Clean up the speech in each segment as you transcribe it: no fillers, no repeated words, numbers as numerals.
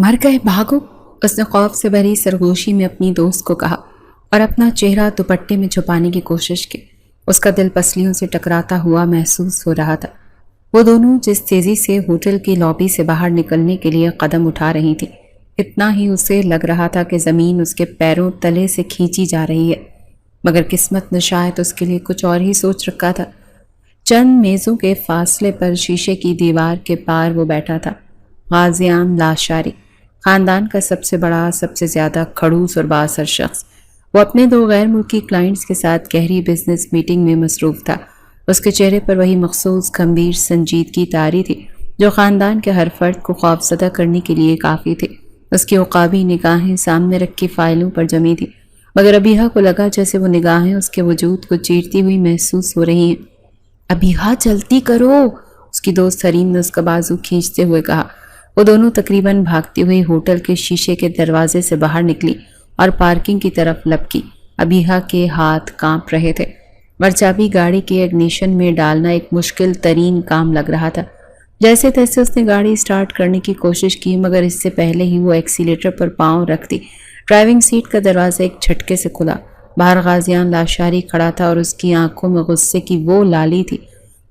مر گئے، بھاگو، اس نے خوف سے بھری سرگوشی میں اپنی دوست کو کہا اور اپنا چہرہ دوپٹے میں چھپانے کی کوشش کی۔ اس کا دل پسلیوں سے ٹکراتا ہوا محسوس ہو رہا تھا۔ وہ دونوں جس تیزی سے ہوٹل کی لابی سے باہر نکلنے کے لیے قدم اٹھا رہی تھی، اتنا ہی اسے لگ رہا تھا کہ زمین اس کے پیروں تلے سے کھینچی جا رہی ہے، مگر قسمت نے شاید اس کے لیے کچھ اور ہی سوچ رکھا تھا۔ چند میزوں کے فاصلے پر شیشے کی دیوار کے پار وہ بیٹھا تھا، غازیان لاشاری، خاندان کا سب سے بڑا، سب سے زیادہ کھڑوس اور بااثر شخص۔ وہ اپنے 2 غیر ملکی کلائنٹس کے ساتھ گہری بزنس میٹنگ میں مصروف تھا۔ اس کے چہرے پر وہی مخصوص گمبھیر سنجیدگی طاری تھی جو خاندان کے ہر فرد کو خوفزدہ کرنے کے لیے کافی تھی۔ اس کی عقابی نگاہیں سامنے رکھی فائلوں پر جمی تھی، مگر ابیہا کو لگا جیسے وہ نگاہیں اس کے وجود کو چیرتی ہوئی محسوس ہو رہی ہیں۔ ابیہا جلدی کرو، اس کی دوست حریم نے اس کا بازو کھینچتے ہوئے کہا۔ وہ دونوں تقریباً بھاگتی ہوئی ہوٹل کے شیشے کے دروازے سے باہر نکلی اور پارکنگ کی طرف لپکی۔ ابیہا کے ہاتھ کانپ رہے تھے اور چابی گاڑی کے اگنیشن میں ڈالنا ایک مشکل ترین کام لگ رہا تھا۔ جیسے تیسے اس نے گاڑی سٹارٹ کرنے کی کوشش کی، مگر اس سے پہلے ہی وہ ایکسیلیٹر پر پاؤں رکھ دی۔ ڈرائیونگ سیٹ کا دروازہ ایک جھٹکے سے کھلا۔ باہر غازیان لاشاری کھڑا تھا اور اس کی آنکھوں میں غصے کی وہ لالی تھی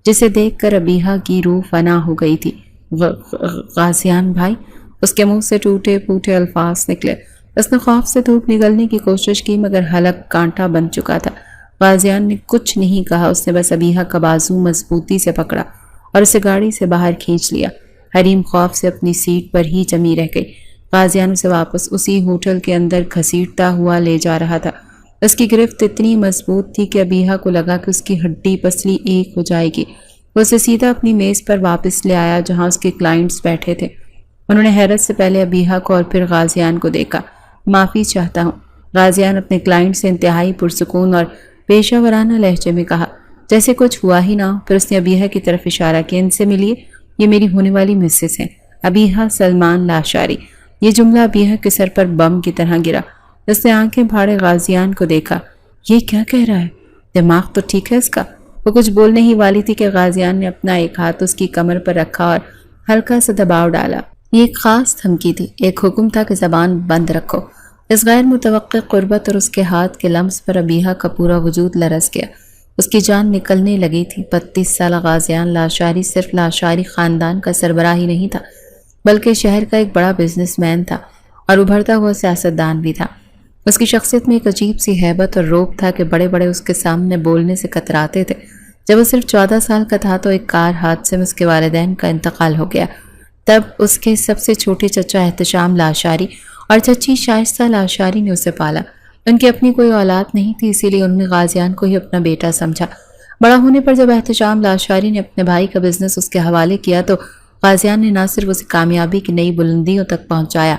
جسے دیکھ کر ابیہا کی روح فنا ہو گئی تھی۔ غازیان بھائی، اس کے منہ سے ٹوٹے پھوٹے الفاظ نکلے۔ اس نے خوف سے دھوپ نگلنے کی کوشش کی، مگر حلق کانٹا بن چکا تھا۔ غازیان نے کچھ نہیں کہا، اس نے بس ابیہا کا بازو مضبوطی سے پکڑا اور اسے گاڑی سے باہر کھینچ لیا۔ حریم خوف سے اپنی سیٹ پر ہی جمی رہ گئی۔ غازیان اسے واپس اسی ہوٹل کے اندر گھسیٹتا ہوا لے جا رہا تھا۔ اس کی گرفت اتنی مضبوط تھی کہ ابیہا کو لگا کہ اس کی ہڈی پسلی ایک ہو جائے گی۔ وہ اسے سیدھا اپنی میز پر واپس لے آیا جہاں اس کے کلائنٹس بیٹھے تھے۔ انہوں نے حیرت سے پہلے ابیہا کو اور پھر غازیان کو دیکھا۔ معافی چاہتا ہوں، غازیان اپنے کلائنٹ سے انتہائی پرسکون اور پیشہ ورانہ لہجے میں کہا، جیسے کچھ ہوا ہی نہ ہو۔ پھر اس نے ابیہا کی طرف اشارہ کیا، ان سے ملیے، یہ میری ہونے والی مسز ہیں، ابیہا سلمان لاشاری۔ یہ جملہ ابیہا کے سر پر بم کی طرح گرا۔ اس نے آنکھیں پھاڑے غازیان کو دیکھا۔ یہ کیا کہہ رہا ہے؟ دماغ تو ٹھیک ہے اس کا؟ وہ کچھ بولنے ہی والی تھی کہ غازیان نے اپنا ایک ہاتھ اس کی کمر پر رکھا اور ہلکا سا دباؤ ڈالا۔ یہ ایک خاص دھمکی تھی، ایک حکم تھا کہ زبان بند رکھو۔ اس غیر متوقع قربت اور اس کے ہاتھ کے لمس پر ابیہا کا پورا وجود لرز گیا۔ اس کی جان نکلنے لگی تھی۔ 32 سالہ غازیان لاشاری صرف لاشاری خاندان کا سربراہ ہی نہیں تھا، بلکہ شہر کا ایک بڑا بزنس مین تھا اور ابھرتا ہوا سیاستدان بھی تھا۔ اس کی شخصیت میں ایک عجیب سی ہیبت اور روب تھا کہ بڑے بڑے اس کے سامنے بولنے سے کتراتے تھے۔ جب وہ صرف 14 سال کا تھا تو ایک کار حادثے میں اس کے والدین کا انتقال ہو گیا۔ تب اس کے سب سے چھوٹے چچا احتشام لاشاری اور چچی شائستہ لاشاری نے اسے پالا۔ ان کی اپنی کوئی اولاد نہیں تھی، اسی لیے انہوں نے غازیان کو ہی اپنا بیٹا سمجھا۔ بڑا ہونے پر جب احتشام لاشاری نے اپنے بھائی کا بزنس اس کے حوالے کیا تو غازیان نے نہ صرف اسے کامیابی کی نئی بلندیوں تک پہنچایا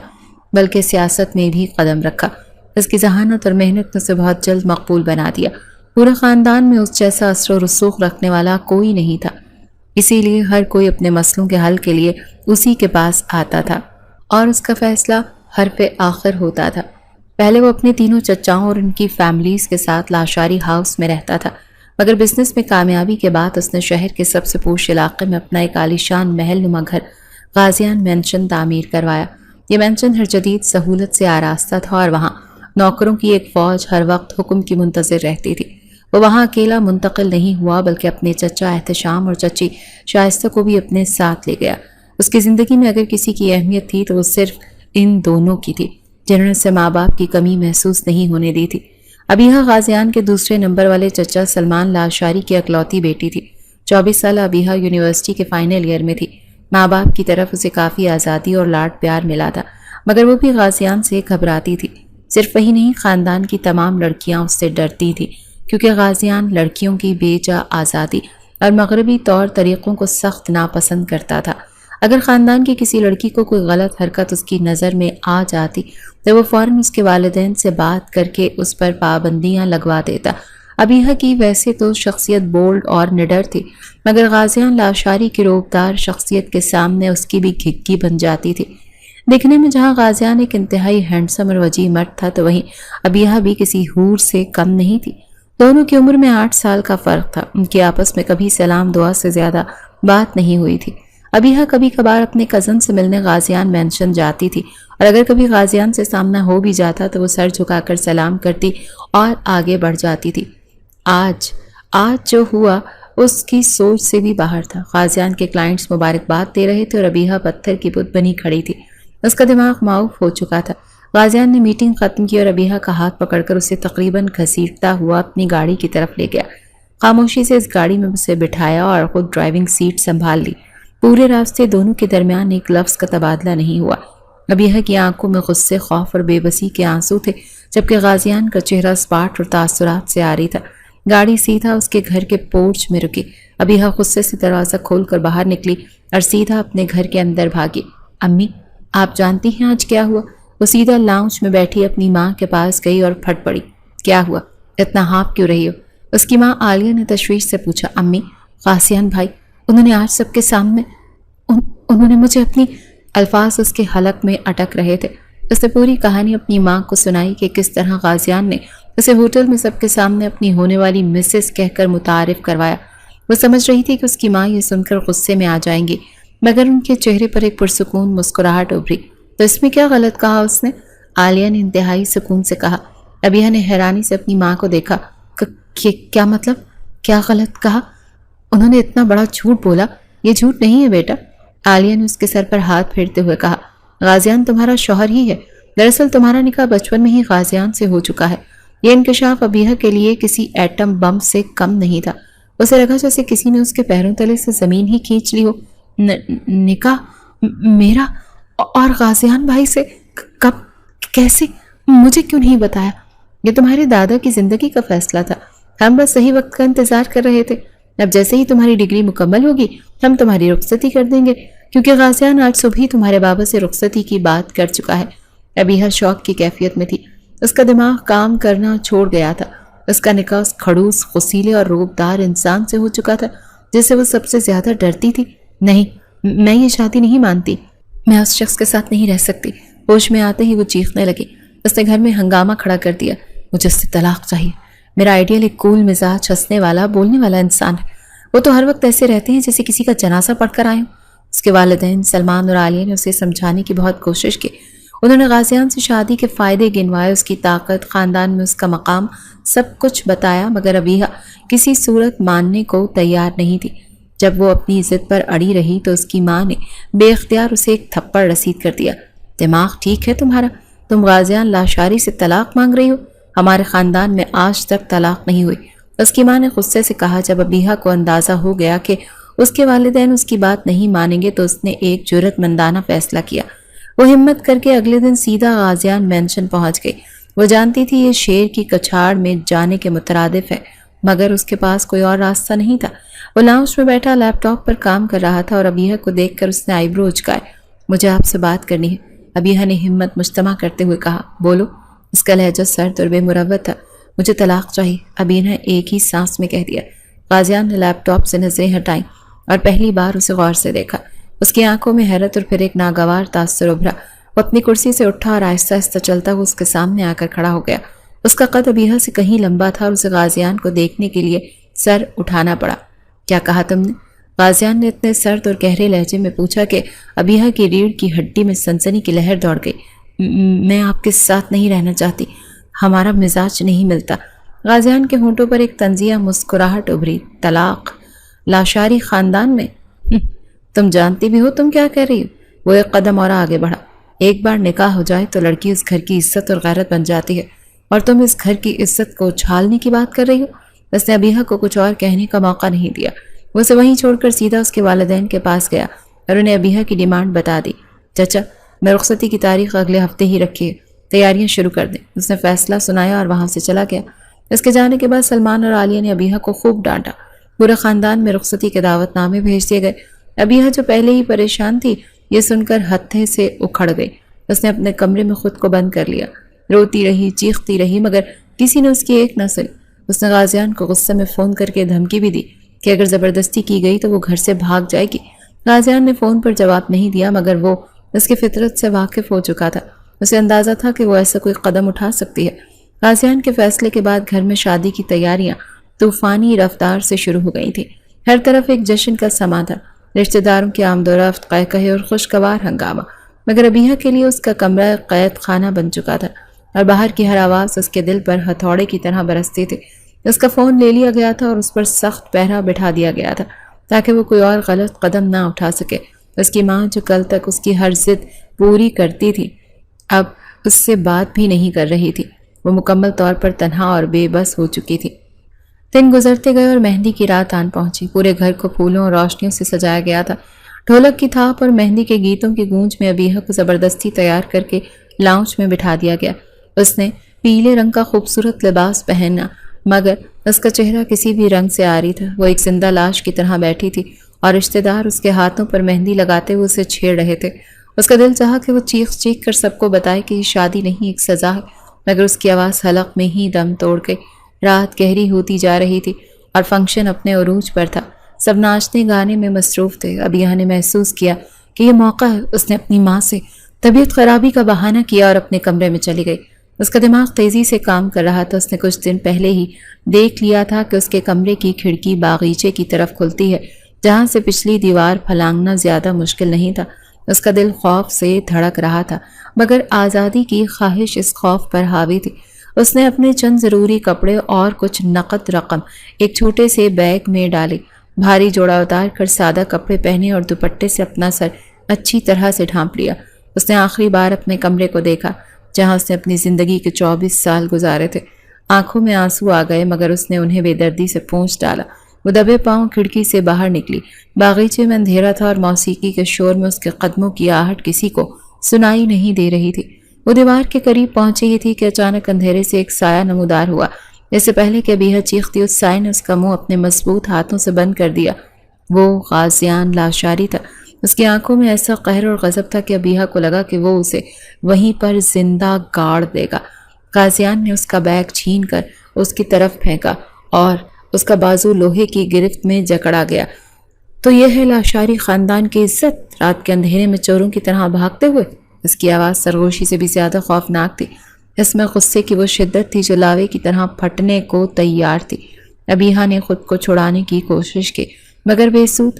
بلکہ سیاست میں بھی قدم رکھا۔ اس کی ذہانت اور محنت نے اسے بہت جلد مقبول بنا دیا۔ پورے خاندان میں اس جیسا اثر و رسوخ رکھنے والا کوئی نہیں تھا، اسی لیے ہر کوئی اپنے مسئلوں کے حل کے لیے اسی کے پاس آتا تھا اور اس کا فیصلہ حرف آخر ہوتا تھا۔ پہلے وہ اپنے تینوں چچاؤں اور ان کی فیملیز کے ساتھ لاشاری ہاؤس میں رہتا تھا، مگر بزنس میں کامیابی کے بعد اس نے شہر کے سب سے پوش علاقے میں اپنا ایک عالیشان محل نما گھر غازیان مینشن تعمیر کروایا۔ یہ مینشن ہر جدید سہولت سے آراستہ تھا اور وہاں نوکروں کی ایک فوج ہر وقت حکم کی منتظر رہتی تھی۔ وہ وہاں اکیلا منتقل نہیں ہوا بلکہ اپنے چچا احتشام اور چچی شائستہ کو بھی اپنے ساتھ لے گیا۔ اس کی زندگی میں اگر کسی کی اہمیت تھی تو وہ صرف ان دونوں کی تھی، جنہوں نے اسے ماں باپ کی کمی محسوس نہیں ہونے دی تھی۔ ابیہا غازیان کے دوسرے نمبر والے چچا سلمان لاشاری کی اکلوتی بیٹی تھی۔ 24 سالہ ابیہا یونیورسٹی کے فائنل ایئر میں تھی۔ ماں باپ کی طرف اسے کافی آزادی اور لاڈ پیار ملا تھا، مگر وہ بھی غازیان سے گھبراتی تھی۔ صرف وہی نہیں، خاندان کی تمام لڑکیاں اس سے ڈرتی تھیں کیونکہ غازیان لڑکیوں کی بے جا آزادی اور مغربی طور طریقوں کو سخت ناپسند کرتا تھا۔ اگر خاندان کی کسی لڑکی کو کوئی غلط حرکت اس کی نظر میں آ جاتی تو وہ فوراً اس کے والدین سے بات کر کے اس پر پابندیاں لگوا دیتا۔ ابیہا کی ویسے تو شخصیت بولڈ اور نڈر تھی، مگر غازیان لاشاری کی روبدار شخصیت کے سامنے اس کی بھی گھگی بن جاتی تھی۔ دیکھنے میں جہاں غازیان ایک انتہائی ہینڈسم اور وجیح مرد تھا تو وہیں ابیہا بھی کسی حور سے کم نہیں تھی۔ دونوں کی عمر میں 8 سال کا فرق تھا۔ ان کی آپس میں کبھی سلام دعا سے زیادہ بات نہیں ہوئی تھی۔ ابیہا کبھی کبھار اپنے کزن سے ملنے غازیان مینشن جاتی تھی، اور اگر کبھی غازیان سے سامنا ہو بھی جاتا تو وہ سر جھکا کر سلام کرتی اور آگے بڑھ جاتی تھی۔ آج جو ہوا اس کی سوچ سے بھی باہر تھا۔ غازیان کے کلائنٹس مبارکباد دے رہے تھے اور ابیہا پتھر کی بت بنی کھڑی تھی۔ اس کا دماغ معاف ہو چکا تھا۔ غازیان نے میٹنگ ختم کی اور ابیہا کا ہاتھ پکڑ کر اسے تقریباً گھسیٹتا ہوا اپنی گاڑی کی طرف لے گیا۔ خاموشی سے اس گاڑی میں اسے بٹھایا اور خود ڈرائیونگ سیٹ سنبھال لی۔ پورے راستے دونوں کے درمیان ایک لفظ کا تبادلہ نہیں ہوا۔ ابیہا کی آنکھوں میں غصے، خوف اور بے بسی کے آنسو تھے، جبکہ غازیان کا چہرہ اسپاٹ اور تاثرات سے عاری تھا۔ گاڑی سیدھا اس کے گھر کے پورچ میں رکی۔ ابیہا غصے سے دروازہ کھول کر باہر نکلی اور سیدھا اپنے گھر کے اندر بھاگی۔ امی، آپ جانتی ہیں آج کیا ہوا؟ وہ سیدھا لاؤنج میں بیٹھی اپنی ماں کے پاس گئی اور پھٹ پڑی۔ کیا ہوا؟ اتنا ہانپ کیوں رہی ہو؟ اس کی ماں عالیہ نے تشویش سے پوچھا۔ امی، غازیان بھائی، انہوں نے آج سب کے سامنے انہوں نے مجھے اپنی الفاظ اس کے حلق میں اٹک رہے تھے۔ اس نے پوری کہانی اپنی ماں کو سنائی کہ کس طرح غازیان نے اسے ہوٹل میں سب کے سامنے اپنی ہونے والی مسز کہہ کر متعارف کروایا۔ وہ سمجھ رہی تھی کہ اس کی ماں یہ سن کر غصے میں آ جائیں گی، مگر ان کے چہرے پر ایک پرسکون مسکراہٹ ابھری۔ تو اس میں کیا غلط کہا اس نے؟ عالیہ نے انتہائی سکون سے کہا۔ ابیہا نے حیرانی سے اپنی ماں کو دیکھا۔ کیا مطلب؟ کیا غلط کہا؟ انہوں نے اتنا بڑا جھوٹ بولا؟ یہ جھوٹ نہیں ہے بیٹا، عالیہ نے اس کے سر پر ہاتھ پھیرتے ہوئے کہا۔ غازیان تمہارا شوہر ہی ہے۔ دراصل تمہارا نکاح بچپن میں ہی غازیان سے ہو چکا ہے۔ یہ انکشاف ابیہا کے لیے کسی ایٹم بم سے کم نہیں تھا۔ اسے لگا جیسے کسی نے اس کے پیروں تلے سے زمین ہی کھینچ لی ہو۔ نکاح میرا اور غازیان بھائی سے؟ کب؟ کیسے؟ مجھے کیوں نہیں بتایا؟ یہ تمہارے دادا کی زندگی کا فیصلہ تھا، ہم بس صحیح وقت کا انتظار کر رہے تھے۔ اب جیسے ہی تمہاری ڈگری مکمل ہوگی ہم تمہاری رخصتی کر دیں گے، کیونکہ غازیان آج صبح ہی تمہارے بابا سے رخصتی کی بات کر چکا ہے۔ ابیہا شوق کی کیفیت میں تھی، اس کا دماغ کام کرنا چھوڑ گیا تھا۔ اس کا نکاح اس کھڑوس، غصیلے اور روبدار انسان سے ہو چکا تھا جس سے وہ سب سے زیادہ ڈرتی تھی۔ نہیں، میں یہ شادی نہیں مانتی، میں اس شخص کے ساتھ نہیں رہ سکتی۔ ہوش میں آتے ہی وہ چیخنے لگی۔ اس نے گھر میں ہنگامہ کھڑا کر دیا۔ مجھے اس سے طلاق چاہیے۔ میرا آئیڈیل ایک کول مزاج، ہنسنے والا، بولنے والا انسان ہے۔ وہ تو ہر وقت ایسے رہتے ہیں جیسے کسی کا جنازہ پڑھ کر آئے ہوں۔ اس کے والدین سلمان اور عالیہ نے اسے سمجھانے کی بہت کوشش کی۔ انہوں نے غازیان سے شادی کے فائدے گنوائے، اس کی طاقت، خاندان میں اس کا مقام، سب کچھ بتایا، مگر ابیہا کسی صورت ماننے کو تیار نہیں تھی۔ جب وہ اپنی عزت پر اڑی رہی تو اس کی ماں نے بے اختیار اسے ایک تھپڑ رسید کر دیا۔ دماغ ٹھیک ہے تمہارا؟ تم غازیان لاشاری سے طلاق مانگ رہی ہو؟ ہمارے خاندان میں آج تک طلاق نہیں ہوئی، اس کی ماں نے غصے سے کہا۔ جب ابیہا کو اندازہ ہو گیا کہ اس کے والدین اس کی بات نہیں مانیں گے تو اس نے ایک جرأت مندانہ فیصلہ کیا۔ وہ ہمت کر کے اگلے دن سیدھا غازیان مینشن پہنچ گئی۔ وہ جانتی تھی یہ شیر کی کچھاڑ میں جانے کے مترادف ہے، مگر اس کے پاس کوئی اور راستہ نہیں تھا۔ وہ لاؤنج میں بیٹھا لیپ ٹاپ پر کام کر رہا تھا اور ابیہا کو دیکھ کر اس نے آئی برو اچکائے۔ مجھے آپ سے بات کرنی ہے، ابیہا نے ہمت مجتمع کرتے ہوئے کہا۔ بولو۔ اس کا لہجہ سرد اور بے مروت تھا۔ مجھے طلاق چاہیے، ابیہا نے ایک ہی سانس میں کہہ دیا۔ غازیان نے لیپ ٹاپ سے نظریں ہٹائیں اور پہلی بار اسے غور سے دیکھا۔ اس کی آنکھوں میں حیرت اور پھر ایک ناگوار تاثر ابھرا۔ وہ اپنی کرسی سے اٹھا اور آہستہ آہستہ چلتا ہوا اس کے سامنے آ کر کھڑا ہو گیا۔ اس کا قد ابیہا سے کہیں لمبا تھا اور اسے غازیان کو دیکھنے کے لیے سر اٹھانا پڑا۔ کیا کہا تم نے؟ غازیان نے اتنے سرد اور گہرے لہجے میں پوچھا کہ ابیہا کی ریڑھ کی ہڈی میں سنسنی کی لہر دوڑ گئی۔ میں آپ کے ساتھ نہیں رہنا چاہتی، ہمارا مزاج نہیں ملتا۔ غازیان کے ہونٹوں پر ایک طنزیہ مسکراہٹ ابھری۔ طلاق؟ لاشاری خاندان میں؟ تم جانتی بھی ہو تم کیا کہہ رہی ہو؟ وہ ایک قدم اور آگے بڑھا۔ ایک بار نکاح ہو جائے تو لڑکی اس گھر کی عزت اور غیرت بن جاتی ہے، اور تم اس گھر کی عزت کو اچھالنے کی بات کر رہی ہو۔ اس نے ابیہا کو کچھ اور کہنے کا موقع نہیں دیا۔ وہ اسے وہیں چھوڑ کر سیدھا اس کے والدین کے پاس گیا اور انہیں ابیہا کی ڈیمانڈ بتا دی۔ چچا، میں رخصتی کی تاریخ اگلے ہفتے ہی رکھی ہے، تیاریاں شروع کر دیں۔ اس نے فیصلہ سنایا اور وہاں سے چلا گیا۔ اس کے جانے کے بعد سلمان اور عالیہ نے ابیہا کو خوب ڈانٹا۔ پورے خاندان میں رخصتی کے دعوت نامے بھیج دیے گئے۔ ابیہا جو پہلے ہی پریشان تھی، یہ سن کر ہتھے سے اکھڑ گئی۔ اس نے اپنے کمرے میں خود کو بند کر لیا، روتی رہی، چیختی رہی، مگر کسی نے اس کی ایک نہ سنی۔ اس نے غازیان کو غصے میں فون کر کے دھمکی بھی دی کہ اگر زبردستی کی گئی تو وہ گھر سے بھاگ جائے گی۔ غازیان نے فون پر جواب نہیں دیا، مگر وہ اس کی فطرت سے واقف ہو چکا تھا۔ اسے اندازہ تھا کہ وہ ایسا کوئی قدم اٹھا سکتی ہے۔ غازیان کے فیصلے کے بعد گھر میں شادی کی تیاریاں طوفانی رفتار سے شروع ہو گئی تھیں۔ ہر طرف ایک جشن کا سما تھا۔ رشتہ داروں کی آمد و رفت، قہقہے اور خوشگوار ہنگامہ، مگر ابیہ کے لیے اس کا کمرہ قید خانہ بن چکا تھا اور باہر کی ہر آواز اس کے دل پر ہتھوڑے کی طرح برستی تھی۔ اس کا فون لے لیا گیا تھا اور اس پر سخت پہرا بٹھا دیا گیا تھا تاکہ وہ کوئی اور غلط قدم نہ اٹھا سکے۔ اس کی ماں جو کل تک اس کی ہر ضد پوری کرتی تھی اب اس سے بات بھی نہیں کر رہی تھی۔ وہ مکمل طور پر تنہا اور بے بس ہو چکی تھی۔ دن گزرتے گئے اور مہندی کی رات آن پہنچی۔ پورے گھر کو پھولوں اور روشنیوں سے سجایا گیا تھا۔ ڈھولک کی تھاپ اور مہندی کے گیتوں کی گونج میں ابیہ کو زبردستی تیار کر کے لاؤنج میں بٹھا دیا گیا۔ اس نے پیلے رنگ کا خوبصورت لباس پہنا مگر اس کا چہرہ کسی بھی رنگ سے عاری تھا۔ وہ ایک زندہ لاش کی طرح بیٹھی تھی اور رشتہ دار اس کے ہاتھوں پر مہندی لگاتے ہوئے اسے چھیڑ رہے تھے۔ اس کا دل چاہا کہ وہ چیخ چیخ کر سب کو بتائے کہ یہ شادی نہیں، ایک سزا ہے، مگر اس کی آواز حلق میں ہی دم توڑ گئی۔ رات گہری ہوتی جا رہی تھی اور فنکشن اپنے عروج پر تھا۔ سب ناچنے گانے میں مصروف تھے۔ ابیہ نے محسوس کیا کہ یہ موقع ہے۔ اس نے اپنی ماں سے طبیعت خرابی کا بہانہ کیا اور اپنے کمرے میں چلی گئی۔ اس کا دماغ تیزی سے کام کر رہا تھا۔ اس نے کچھ دن پہلے ہی دیکھ لیا تھا کہ اس کے کمرے کی کھڑکی باغیچے کی طرف کھلتی ہے، جہاں سے پچھلی دیوار پھلانگنا زیادہ مشکل نہیں تھا۔ اس کا دل خوف سے دھڑک رہا تھا مگر آزادی کی خواہش اس خوف پر حاوی تھی۔ اس نے اپنے چند ضروری کپڑے اور کچھ نقد رقم ایک چھوٹے سے بیگ میں ڈالے، بھاری جوڑا اتار کر سادہ کپڑے پہنے اور دوپٹے سے اپنا سر اچھی طرح سے ڈھانپ لیا۔ اس نے آخری بار اپنے کمرے کو دیکھا جہاں اس نے اپنی زندگی کے 24 سال گزارے تھے۔ آنکھوں میں آنسو آ گئے مگر اس نے انہیں بے دردی سے پونچھ ڈالا۔ وہ دبے پاؤں کھڑکی سے باہر نکلی۔ باغیچے میں اندھیرا تھا اور موسیقی کے شور میں اس کے قدموں کی آہٹ کسی کو سنائی نہیں دے رہی تھی۔ وہ دیوار کے قریب پہنچی ہی تھی کہ اچانک اندھیرے سے ایک سایہ نمودار ہوا۔ اس سے پہلے کہ ابیہ چیختی، اس سائے نے اس کا منہ اپنے مضبوط ہاتھوں سے بند کر دیا۔ وہ غازیان لاشاری تھا۔ اس کی آنکھوں میں ایسا قہر اور غضب تھا کہ ابیہ کو لگا کہ وہ اسے وہیں پر زندہ گاڑ دے گا۔ غازیان نے اس کا بیگ چھین کر اس کی طرف پھینکا اور اس کا بازو لوہے کی گرفت میں جکڑا گیا۔ تو یہ ہے لاشاری خاندان کی عزت، رات کے اندھیرے میں چوروں کی طرح بھاگتے ہوئے۔ اس کی آواز سرگوشی سے بھی زیادہ خوفناک تھی۔ اس میں غصے کی وہ شدت تھی جو لاوے کی طرح پھٹنے کو تیار تھی۔ ابیہ نے خود کو چھڑانے کی کوشش کی مگر بے سود۔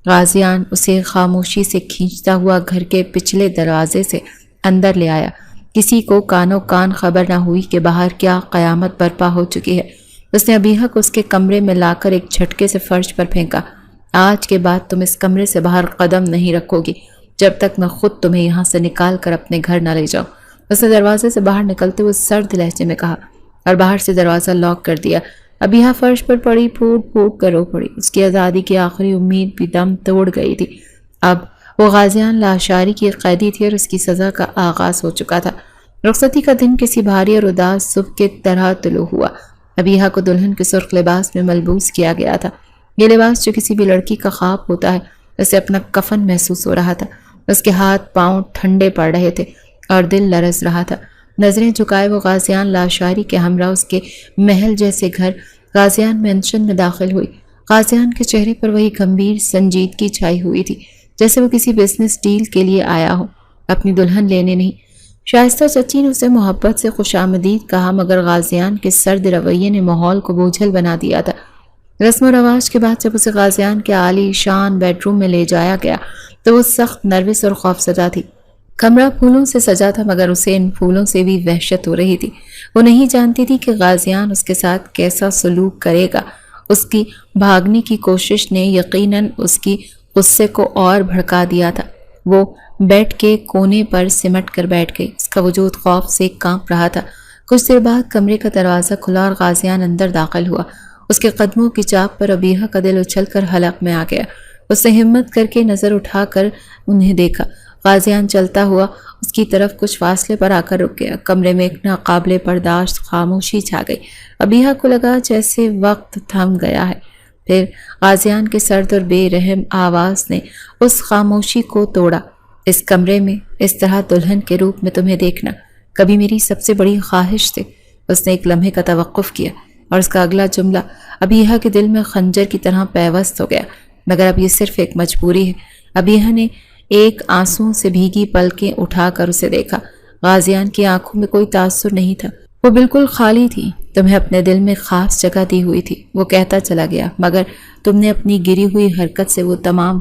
غازیان اسے خاموشی سے کھینچتا ہوا گھر کے پچھلے دروازے سے اندر لے آیا۔ کسی کو کانوں کان خبر نہ ہوئی کہ باہر کیا قیامت برپا ہو چکی ہے۔ اس نے ابیہ کو اس کے کمرے میں لا کر ایک جھٹکے سے فرش پر پھینکا۔ آج کے بعد تم اس کمرے سے باہر قدم نہیں رکھو گی جب تک میں خود تمہیں یہاں سے نکال کر اپنے گھر نہ لے جاؤں۔ اس نے دروازے سے باہر نکلتے ہوئے سرد لہجے میں کہا اور باہر سے دروازہ لاک کر دیا۔ ابیہ فرش پر پڑی پھوٹ پھوٹ کر رو پڑی۔ اس کی آزادی کی آخری امید بھی دم توڑ گئی تھی۔ اب وہ غازیان لاشاری کی قیدی تھی اور اس کی سزا کا آغاز ہو چکا تھا۔ رخصتی کا دن کسی بھاری اور اداس صبح کے طرح طلوع ہوا۔ ابیہ کو دلہن کے سرخ لباس میں ملبوس کیا گیا تھا۔ یہ لباس جو کسی بھی لڑکی کا خواب ہوتا ہے، اسے اپنا کفن محسوس ہو رہا تھا۔ اس کے ہاتھ پاؤں ٹھنڈے پڑ رہے تھے اور دل لرز رہا تھا۔ نظریں جھکائے وہ غازیان لاشاری کے ہمراہ اس کے محل جیسے گھر غازیان مینشن میں داخل ہوئی۔ غازیان کے چہرے پر وہی گمبھیر سنجیدگی چھائی ہوئی تھی جیسے وہ کسی بزنس ڈیل کے لیے آیا ہو، اپنی دلہن لینے نہیں۔ شائستہ چچی نے اسے محبت سے خوش آمدید کہا مگر غازیان کے سرد رویے نے ماحول کو بوجھل بنا دیا تھا۔ رسم و رواج کے بعد جب اسے غازیان کے عالی شان بیڈ روم میں لے جایا گیا تو وہ سخت نروس اور خوفزدہ تھی۔ کمرہ پھولوں سے سجا تھا مگر اسے ان پھولوں سے بھی وحشت ہو رہی تھی۔ وہ نہیں جانتی تھی کہ غازیان اس کے ساتھ کیسا سلوک کرے گا۔ اس کی بھاگنے کی کوشش نے یقیناً اس کی غصے کو اور بھڑکا دیا تھا۔ وہ بیڈ کے کونے پر سمٹ کر بیٹھ گئی۔ اس کا وجود خوف سے کانپ رہا تھا۔ کچھ دیر بعد کمرے کا دروازہ کھلا اور غازیان اندر داخل ہوا۔ اس کے قدموں کی چاپ پر ابیہ کا دل اچھل کر حلق میں آ گیا۔ اس نے ہمت کر کے نظر اٹھا کر انہیں دیکھا۔ غازیان چلتا ہوا اس کی طرف کچھ فاصلے پر آ کر رک گیا۔ کمرے میں ایک ناقابل برداشت خاموشی چھا گئی۔ ابیہ کو لگا جیسے وقت تھم گیا ہے۔ پھر غازیان کے سرد اور بے رحم آواز نے اس خاموشی کو توڑا۔ اس کمرے میں اس طرح دلہن کے روپ میں تمہیں دیکھنا کبھی میری سب سے بڑی خواہش تھی۔ اس نے ایک لمحے کا توقف کیا اور اس کا اگلا جملہ ابیہ کے دل میں خنجر کی طرح پیوست ہو گیا، مگر اب یہ صرف ایک مجبوری ہے۔ ابیہ نے ایک آنسوؤں سے بھیگی پلکیں اٹھا کر اسے دیکھا۔ غازیان کی آنکھوں میں کوئی تاثر نہیں تھا، وہ بالکل خالی تھی۔ تمہیں اپنے دل میں خاص جگہ دی ہوئی تھی، وہ کہتا چلا گیا، مگر تم نے اپنی گری ہوئی حرکت سے وہ تمام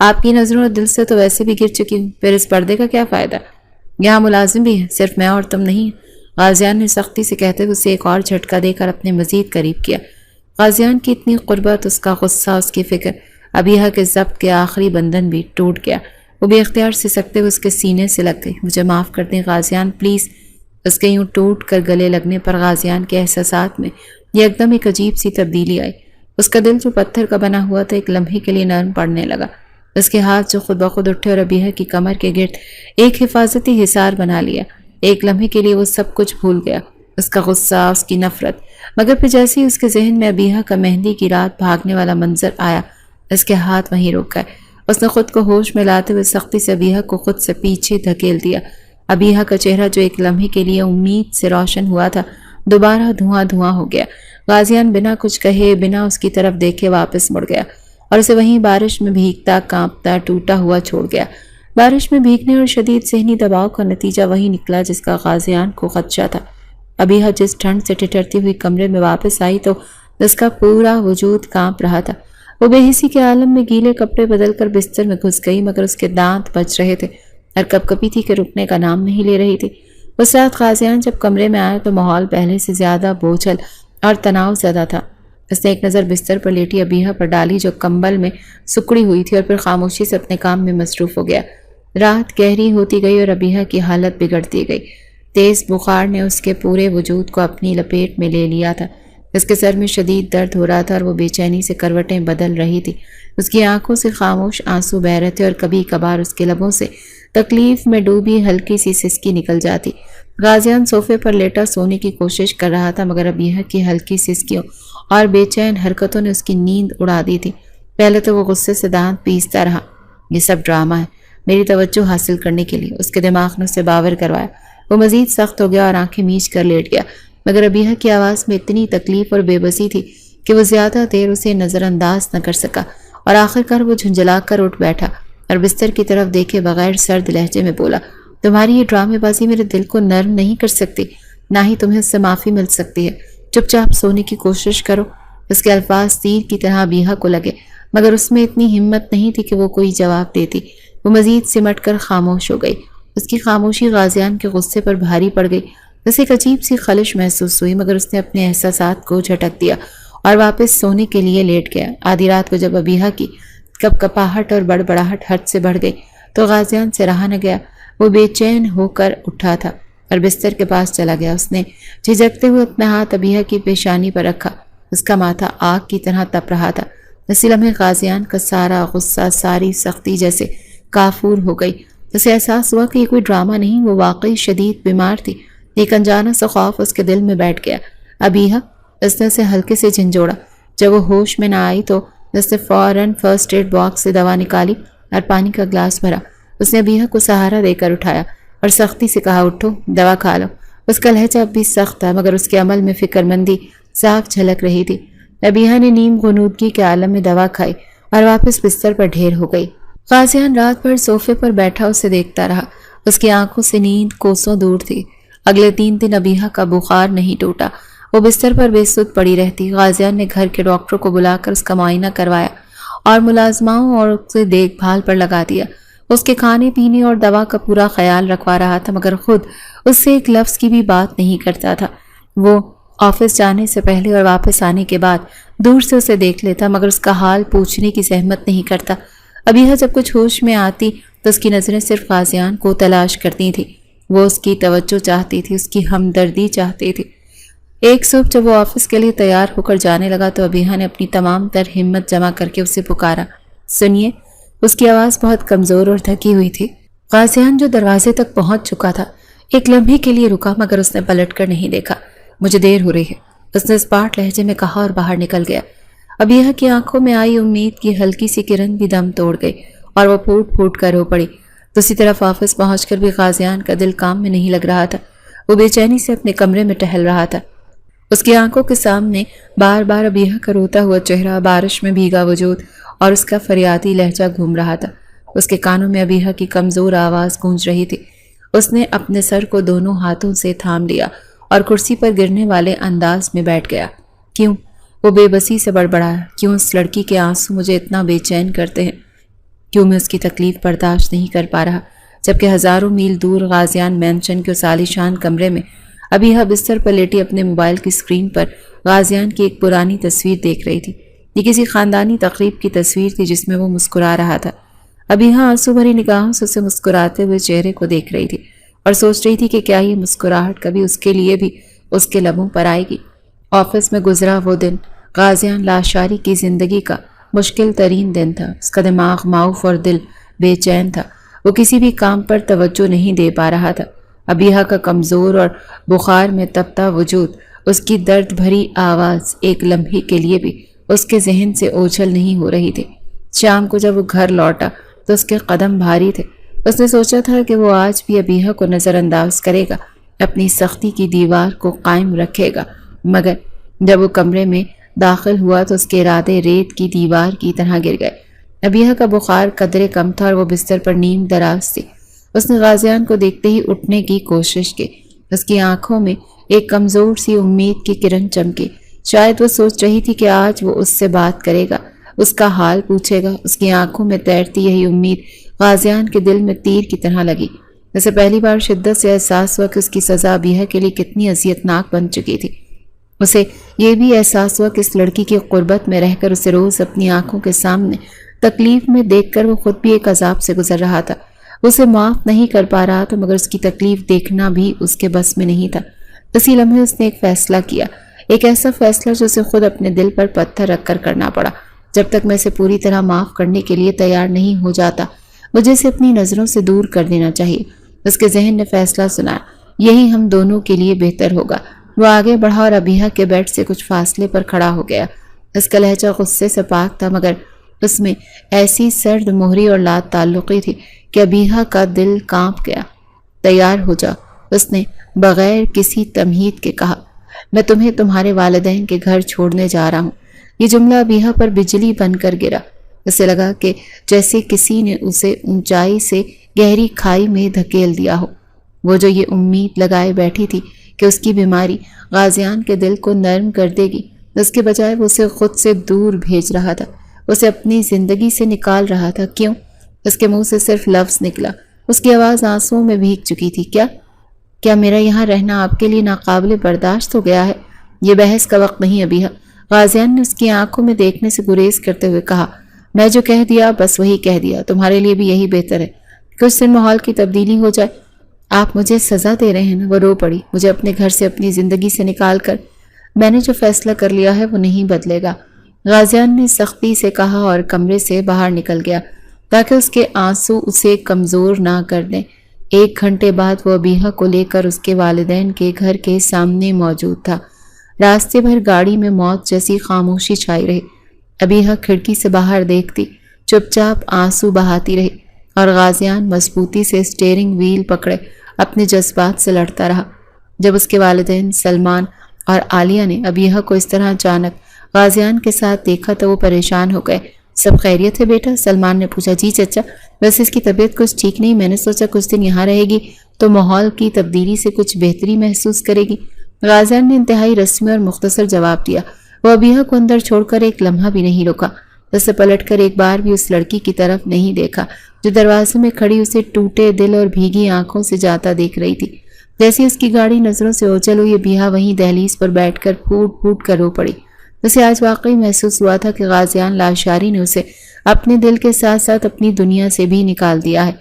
آپ کی نظروں اور دل سے تو ویسے بھی گر چکی ہوں، پھر اس پردے کا کیا فائدہ؟ یہاں ملازم بھی ہیں، صرف میں اور تم نہیں۔ غازیان نے سختی سے کہتے ہوئے اسے ایک اور جھٹکا دے کر اپنے مزید قریب کیا۔ غازیان کی اتنی قربت، اس کا غصہ، اس کی فکر، ابیحہ کے ضبط کے آخری بندھن بھی ٹوٹ گیا۔ وہ بے اختیار سے سکتے ہوئے اس کے سینے سے لگ گئی۔ مجھے معاف کر دیں غازیان، پلیز۔ اس کے یوں ٹوٹ کر گلے لگنے پر غازیان کے احساسات میں ایک دم ایک عجیب سی تبدیلی آئی۔ اس کا دل جو پتھر کا بنا ہوا تھا ایک لمحے کے لیے نرم پڑنے لگا۔ اس کے ہاتھ جو خود بخود اٹھے اور ابیحہ کی کمر کے گرد ایک حفاظتی حصار بنا لیا۔ ایک لمحے کے لیے وہ سب کچھ بھول گیا، اس کا غصہ، اس کی نفرت، مگر پھر جیسے ہی اس کے ذہن میں ابیحہ کا مہندی کی رات بھاگنے والا منظر آیا، اس کے ہاتھ وہیں رک گئے۔ اس نے خود کو ہوش میں لاتے ہوئے سختی سے ابیحہ کو خود سے پیچھے دھکیل دیا۔ ابیحہ کا چہرہ جو ایک لمحے کے لیے امید سے روشن ہوا تھا، دوبارہ دھواں دھواں ہو گیا۔ غازیان بنا کچھ کہے، بنا اس کی طرف دیکھے واپس مڑ گیا اور اسے وہیں بارش میں بھیگتا، کانپتا، ٹوٹا ہوا چھوڑ گیا۔ بارش میں بھیگنے اور شدید ذہنی دباؤ کا نتیجہ وہی نکلا جس کا غازیان کو خدشہ تھا۔ ابیحہ جس ٹھنڈ سے ٹھٹرتی ہوئی کمرے میں واپس آئی تو اس کا پورا وجود کانپ رہا تھا۔ وہ بے حسی کے عالم میں گیلے کپڑے بدل کر بستر میں گھس گئی، مگر اس کے دانت بچ رہے تھے اور کپکپی تھی کہ رکنے کا نام نہیں لے رہی تھی۔ اس رات غازیان جب کمرے میں آیا تو ماحول پہلے سے زیادہ بوجھل اور تناؤ زدہ تھا۔ اس نے ایک نظر بستر پر لیٹی ابیحہ پر ڈالی جو کمبل میں سکڑی ہوئی تھی اور پھر خاموشی سے اپنے کام میں مصروف ہو گیا۔ رات گہری ہوتی گئی اور ابیحہ کی حالت بگڑتی گئی۔ تیز بخار نے اس کے پورے وجود کو اپنی لپیٹ میں لے لیا تھا۔ اس کے سر میں شدید درد ہو رہا تھا اور وہ بے چینی سے کروٹیں بدل رہی تھی۔ اس کی آنکھوں سے خاموش آنسو بہہ رہے تھے اور کبھی کبھار اس کے لبوں سے تکلیف میں ڈوبی ہلکی سی سسکی نکل جاتی۔ غازیان صوفے پر لیٹا سونے کی کوشش کر رہا تھا، مگر ابیحہ کی ہلکی سسکیوں اور بے چین حرکتوں نے اس کی نیند اڑا دی تھی۔ پہلے تو وہ غصے سے دانت پیستا رہا۔ یہ سب ڈرامہ ہے، میری توجہ حاصل کرنے کے لیے، اس کے دماغ نے اسے باور کروایا۔ وہ مزید سخت ہو گیا اور آنکھیں میچ کر لیٹ گیا، مگر ابیحہ کی آواز میں اتنی تکلیف اور بے بسی تھی کہ وہ زیادہ دیر اسے نظر انداز نہ کر سکا اور آخر کار وہ جھنجھلا کر اٹھ بیٹھا اور بستر کی طرف دیکھے بغیر سرد لہجے میں بولا، تمہاری یہ ڈرامے بازی میرے دل کو نرم نہیں کر سکتی، نہ ہی تمہیں اس سے معافی مل سکتی ہے۔ چپ چاپ سونے کی کوشش کرو۔ اس کے الفاظ تیر کی طرح ابیحہ کو لگے، مگر اس میں اتنی ہمت نہیں تھی کہ وہ کوئی جواب دیتی۔ وہ مزید سمٹ کر خاموش ہو گئی۔ اس کی خاموشی غازیان کے غصے پر بھاری پڑ گئی۔ اسے ایک عجیب سی خلش محسوس ہوئی، مگر اس نے اپنے احساسات کو جھٹک دیا اور واپس سونے کے لیے لیٹ گیا۔ آدھی رات کو جب ابیحہ کی کپکپاہٹ اور بڑبڑاہٹ حد سے بڑھ گئی تو غازیان سے رہا نہ گیا۔ وہ بے چین ہو کر اٹھا تھا اور بستر کے پاس چلا گیا۔ اس نے جھجکتے ہوئے اپنا ہاتھ ابیحہ کی پیشانی پر رکھا۔ اس کا ماتھا آگ کی طرح تپ رہا تھا۔ اسی لمحے غازیان کا سارا غصہ، ساری سختی جیسے کافور ہو گئی۔ اسے احساس ہوا کہ یہ کوئی ڈرامہ نہیں، وہ واقعی شدید بیمار تھی۔ ایک انجانا سا خوف اس کے دل میں بیٹھ گیا۔ ابیحہ، اس نے اسے ہلکے سے جھنجھوڑا۔ جب وہ ہوش میں نہ آئی تو اس نے فوراً فرسٹ ایڈ باکس سے دوا نکالی اور پانی کا گلاس بھرا۔ اس نے ابیحہ کو سہارا دے کر اٹھایا اور سختی سے کہا، اٹھو، دوا کھا لو۔ اس کا لہجہ اب بھی سخت تھا، مگر اس کے عمل میں فکر مندی صاف جھلک رہی تھی۔ ابیحہ نے نیم غنودگی کے عالم میں دوا کھائی اور واپس بستر پر ڈھیر ہو گئی۔ غازیان رات بھر صوفے پر بیٹھا اسے دیکھتا رہا۔ اس کی آنکھوں سے نیند کوسوں دور تھی۔ اگلے 3 دن ابیحہ کا بخار نہیں ٹوٹا۔ وہ بستر پر بے سود پڑی رہتی۔ غازیان نے گھر کے ڈاکٹر کو بلا کر اس کا معائنہ کروایا اور ملازماؤں اور اسے دیکھ بھال پر لگا دیا۔ اس کے کھانے پینے اور دوا کا پورا خیال رکھوا رہا تھا، مگر خود اس سے ایک لفظ کی بھی بات نہیں کرتا تھا۔ وہ آفس جانے سے پہلے اور واپس آنے کے بعد دور سے اسے دیکھ لیتا، مگر اس کا حال پوچھنے کی زحمت نہیں کرتا۔ ابیحہ جب کچھ ہوش میں آتی تو اس کی نظریں صرف غازیان کو تلاش کرتی تھی۔ وہ اس کی توجہ چاہتی تھی، اس کی ہمدردی چاہتی تھی۔ ایک صبح جب وہ آفس کے لیے تیار ہو کر جانے لگا تو ابیحہ نے اپنی تمام تر ہمت جمع کر کے اسے پکارا، سنیے۔ اس کی آواز بہت کمزور اور تھکی ہوئی تھی۔ غازیان جو دروازے تک پہنچ چکا تھا ایک لمحے کے لیے رکا، مگر اس نے پلٹ کر نہیں دیکھا۔ مجھے دیر ہو رہی ہے، اس نے اسپاٹ لہجے میں کہا اور باہر نکل گیا۔ ابیحہ کی آنکھوں میں آئی امید کی ہلکی سی کرن بھی دم توڑ گئی اور وہ پھوٹ پھوٹ کر رو پڑی۔ دوسری طرف آفس پہنچ کر بھی غازیان کا دل کام میں نہیں لگ رہا تھا۔ وہ بے چینی سے اپنے کمرے میں ٹہل رہا تھا۔ اس کی آنکھوں کے سامنے بار بار ابیحہ کا روتا ہوا چہرہ، بارش میں بھیگا وجود اور اس کا فریادی لہجہ گھوم رہا تھا۔ اس کے کانوں میں ابیحہ کی کمزور آواز گونج رہی تھی۔ اس نے اپنے سر کو دونوں ہاتھوں سے تھام لیا اور کرسی پر گرنے والے انداز میں بیٹھ گیا۔ کیوں؟ وہ بے بسی سے بڑبڑایا، کیوں اس لڑکی کے آنسو مجھے اتنا بے چین کرتے ہیں؟ کیوں میں اس کی تکلیف برداشت نہیں کر پا رہا، جبکہ ہزاروں میل دور غازیان مینشن کے اس عالیشان کمرے میں ابیحہ بستر پر لیٹی اپنے موبائل کی اسکرین پر غازیان کی ایک پرانی تصویر دیکھ رہی تھی۔ یہ کسی خاندانی تقریب کی تصویر تھی جس میں وہ مسکرا رہا تھا۔ ابیحہ آنسو بھری نگاہوں سے اسے مسکراتے ہوئے چہرے کو دیکھ رہی تھی اور سوچ رہی تھی کہ کیا یہ مسکراہٹ کبھی اس کے لیے بھی اس کے لبوں پر آئے گی۔ آفس میں گزرا وہ دن غازیان لاشاری کی زندگی کا مشکل ترین دن تھا۔ اس کا دماغ معاف اور دل بے چین تھا۔ وہ کسی بھی کام پر توجہ نہیں دے پا رہا تھا۔ ابیحہ کا کمزور اور بخار میں تپتا وجود، اس کی درد بھری آواز ایک لمحے کے لیے بھی اس کے ذہن سے اوجھل نہیں ہو رہی تھی۔ شام کو جب وہ گھر لوٹا تو اس کے قدم بھاری تھے۔ اس نے سوچا تھا کہ وہ آج بھی ابیحہ کو نظر انداز کرے گا، اپنی سختی کی دیوار کو قائم رکھے گا، مگر جب وہ کمرے میں داخل ہوا تو اس کے ارادے ریت کی دیوار کی طرح گر گئے۔ ابیحہ کا بخار قدرے کم تھا اور وہ بستر پر نیم دراز تھی۔ اس نے غازیان کو دیکھتے ہی اٹھنے کی کوشش کی۔ اس کی آنکھوں میں ایک کمزور سی امید کی کرن چمکی۔ شاید وہ سوچ رہی تھی کہ آج وہ اس سے بات کرے گا، اس کا حال پوچھے گا۔ اس کی آنکھوں میں تیرتی یہی امید غازیان کے دل میں تیر کی طرح لگی۔ اسے پہلی بار شدت سے احساس ہوا کہ اس کی سزا ابیحہ کے لیے کتنی اذیتناک بن چکی تھی۔ اسے یہ بھی احساس ہوا کہ اس لڑکی کی قربت میں رہ کر اسے روز اپنی آنکھوں کے سامنے تکلیف میں دیکھ کر وہ خود بھی ایک عذاب سے گزر رہا تھا۔ اسے معاف نہیں کر پا رہا تھا، مگر اس کی تکلیف دیکھنا بھی اس کے بس میں نہیں تھا۔ اسی لمحے اس نے ایک فیصلہ کیا، ایک ایسا فیصلہ جو اسے خود اپنے دل پر پتھر رکھ کر کرنا پڑا۔ جب تک میں اسے پوری طرح معاف کرنے کے لیے تیار نہیں ہو جاتا، مجھے اسے اپنی نظروں سے دور کر دینا چاہیے۔ اس کے ذہن نے فیصلہ سنایا، یہی ہم دونوں کے لیے بہتر ہوگا۔ وہ آگے بڑھا اور ابیحہ کے بیڈ سے کچھ فاصلے پر کھڑا ہو گیا۔ اس کا لہجہ غصے سے پاک تھا، مگر اس میں ایسی سرد مہری اور لا تعلقی تھی کہ ابیحہ کا دل کانپ گیا۔ تیار ہو جا، اس نے بغیر کسی تمہید کے کہا۔ میں تمہیں تمہارے والدین کے گھر چھوڑنے جا رہا ہوں۔ یہ جملہ ابیحہ پر بجلی بن کر گرا۔ اسے لگا کہ جیسے کسی نے اسے اونچائی سے گہری کھائی میں دھکیل دیا ہو۔ وہ جو یہ امید لگائے بیٹھی تھی کہ اس کی بیماری غازیان کے دل کو نرم کر دے گی، اس کے بجائے وہ اسے خود سے دور بھیج رہا تھا، اسے اپنی زندگی سے نکال رہا تھا۔ کیوں؟ اس کے منہ سے صرف لفظ نکلا، اس کی آواز آنسوؤں میں بھیگ چکی تھی۔ کیا میرا یہاں رہنا آپ کے لیے ناقابل برداشت ہو گیا ہے؟ یہ بحث کا وقت نہیں ابیحہ، غازیان نے اس کی آنکھوں میں دیکھنے سے گریز کرتے ہوئے کہا۔ میں جو کہہ دیا بس وہی کہہ دیا، تمہارے لیے بھی یہی بہتر ہے۔ کچھ دن ماحول کی تبدیلی ہو جائے۔ آپ مجھے سزا دے رہے ہیں نا؟ وہ رو پڑی۔ مجھے اپنے گھر سے اپنی زندگی سے نکال کر میں نے جو فیصلہ کر لیا ہے وہ نہیں بدلے گا، غازیان نے سختی سے کہا اور کمرے سے باہر نکل گیا تاکہ اس کے آنسو اسے کمزور نہ کر دیں۔ 1 گھنٹے بعد وہ ابیحہ کو لے کر اس کے والدین کے گھر کے سامنے موجود تھا۔ راستے بھر گاڑی میں موت جیسی خاموشی چھائی رہی۔ ابیحہ کھڑکی سے باہر دیکھتی، چپ چاپ آنسو بہاتی رہی اور غازیان مضبوطی سے اسٹیئرنگ وہیل پکڑے اپنے جذبات سے لڑتا رہا۔ جب اس کے والدین سلمان اور عالیہ نے ابیحہ کو اس طرح اچانک غازیان کے ساتھ دیکھا تو وہ پریشان ہو گئے۔ سب خیریت ہے بیٹا؟ سلمان نے پوچھا۔ جی چچا، ویسے اس کی طبیعت کچھ ٹھیک نہیں، میں نے سوچا کچھ دن یہاں رہے گی تو ماحول کی تبدیلی سے کچھ بہتری محسوس کرے گی۔ غازیان نے انتہائی رسمی اور مختصر جواب دیا۔ وہ ابیحہ کو اندر چھوڑ کر ایک لمحہ بھی نہیں رکا، اسے پلٹ کر ایک بار بھی اس لڑکی کی طرف نہیں دیکھا جو دروازے میں کھڑی اسے ٹوٹے دل اور بھیگی آنکھوں سے جاتا دیکھ رہی تھی۔ جیسے اس کی گاڑی نظروں سے اوچل ہوئی، ابیحہ وہیں دہلیز پر بیٹھ کر پھوٹ پھوٹ کر رو پڑی۔ اسے آج واقعی محسوس ہوا تھا کہ غازیان لاشاری نے اسے اپنے دل کے ساتھ ساتھ اپنی دنیا سے بھی نکال دیا ہے۔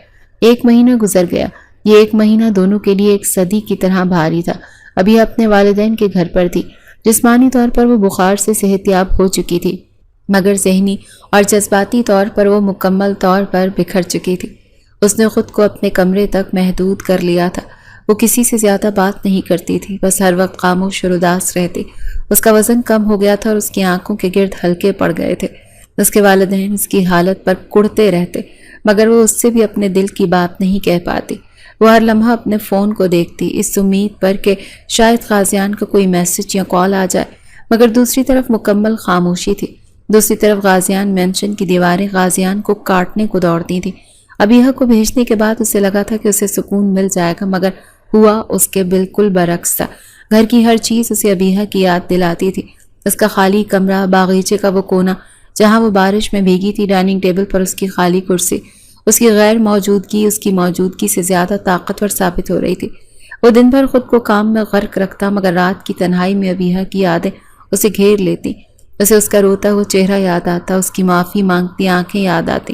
1 مہینہ گزر گیا۔ یہ 1 مہینہ دونوں کے لیے ایک صدی کی طرح بھاری تھا۔ ابھی اپنے والدین کے گھر پر تھی۔ جسمانی طور پر وہ بخار سے صحت یاب ہو چکی تھی، مگر ذہنی اور جذباتی طور پر وہ مکمل طور پر بکھر چکی تھی۔ اس نے خود کو اپنے کمرے تک محدود کر لیا تھا۔ وہ کسی سے زیادہ بات نہیں کرتی تھی، بس ہر وقت خاموش اور اداس رہتی۔ اس کا وزن کم ہو گیا تھا اور اس کی آنکھوں کے گرد ہلکے پڑ گئے تھے۔ اس کے والدین اس کی حالت پر کڑتے رہتے، مگر وہ اس سے بھی اپنے دل کی بات نہیں کہہ پاتی۔ وہ ہر لمحہ اپنے فون کو دیکھتی، اس امید پر کہ شاید غازیان کا کوئی میسج یا کال آ جائے، مگر دوسری طرف مکمل خاموشی تھی۔ دوسری طرف غازیان مینشن کی دیواریں غازیان کو کاٹنے کو دوڑتی تھیں۔ ابیحہ کو بھیجنے کے بعد اسے لگا تھا کہ اسے سکون مل جائے گا، مگر ہوا اس کے بالکل برعکس تھا۔ گھر کی ہر چیز اسے ابیحہ کی یاد دلاتی تھی۔ اس کا خالی کمرہ، باغیچے کا وہ کونا جہاں وہ بارش میں بھیگی تھی ڈائننگ ٹیبل پر اس کی خالی کرسی اس کی غیر موجودگی اس کی موجودگی سے زیادہ طاقتور ثابت ہو رہی تھی۔ وہ دن بھر خود کو کام میں غرق رکھتا مگر رات کی تنہائی میں ابیہا کی یادیں اسے گھیر لیتی۔ اسے اس کا روتا ہوا چہرہ یاد آتا، اس کی معافی مانگتی آنکھیں یاد آتی